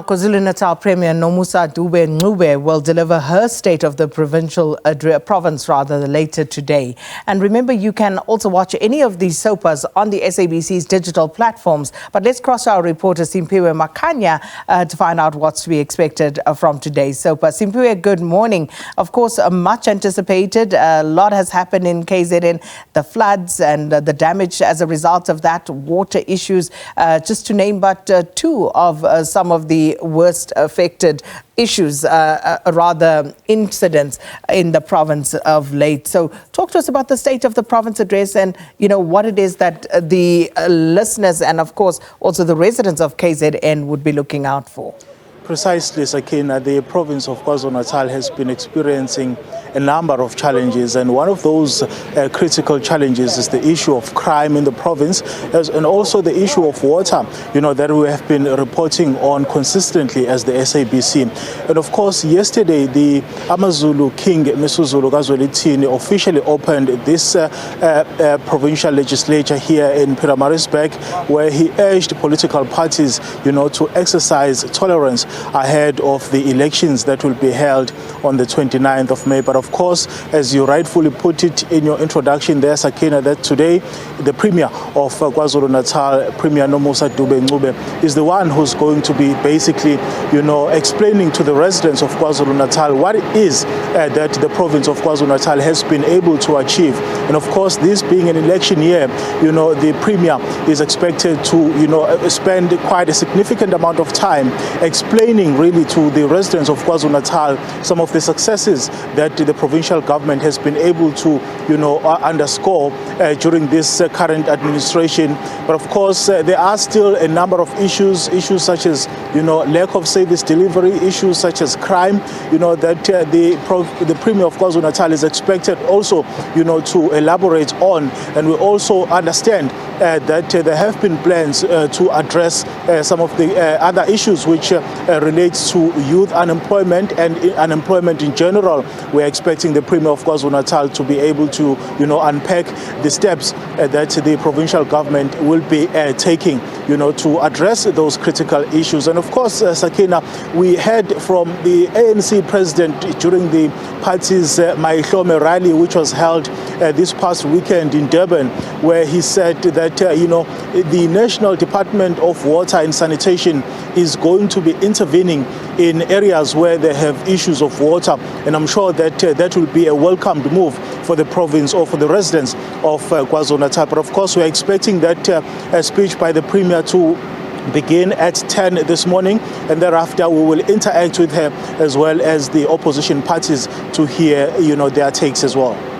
KwaZulu-Natal Premier Nomusa Dube-Ncube will deliver her state of the province later today. And remember, you can also watch any of these SOPAs on the SABC's digital platforms. But let's cross our reporter Simphiwe Makhanya to find out what's to be expected from today's SOPA. Simphiwe, good morning. Of course, much anticipated. A lot has happened in KZN, the floods and the damage as a result of that, water issues, just to name but two of some of the worst affected issues, incidents in the province of late. So talk to us about the State of the Province address and, what it is that the listeners and, of course, also the residents of KZN would be looking out for. Precisely, Sakina, the province of KwaZulu-Natal has been experiencing a number of challenges, and one of those critical challenges is the issue of crime in the province, and also the issue of water, that we have been reporting on consistently as the SABC. And of course, yesterday, the Amazulu King, Misuzulu KwaZulu-Natal, officially opened this provincial legislature here in Pietermaritzburg, where he urged political parties, to exercise tolerance ahead of the elections that will be held on the 29th of May. But of course, as you rightfully put it in your introduction there, Sakina, that today the Premier of KwaZulu-Natal, Premier Nomusa Dube-Ncube, is the one who's going to be basically, explaining to the residents of KwaZulu-Natal what it is that the province of KwaZulu-Natal has been able to achieve. And of course, this being an election year, the Premier is expected to, spend quite a significant amount of time explaining really to the residents of KwaZulu-Natal some of the successes that the provincial government has been able to, underscore during this current administration. But of course, there are still a number of issues such as, lack of service delivery, issues such as crime, that the Premier of KwaZulu-Natal is expected also, to elaborate on. And we also understand that there have been plans to address some of the other issues which relates to youth unemployment and unemployment in general. We're expecting the Premier of KwaZulu-Natal to be able to, unpack the steps that the provincial government will be taking, to address those critical issues. And of course, Sakina, we heard from the ANC president during the party's Maihlome rally, which was held this past weekend in Durban, where he said that, the National Department of Water and Sanitation is going to be intervening in areas where they have issues of water. And I'm sure that that will be a welcomed move for the province or for the residents of KwaZulu-Natal. But of course, we're expecting that speech by the Premier to begin at 10 this morning, and thereafter we will interact with her as well as the opposition parties to hear, their takes as well.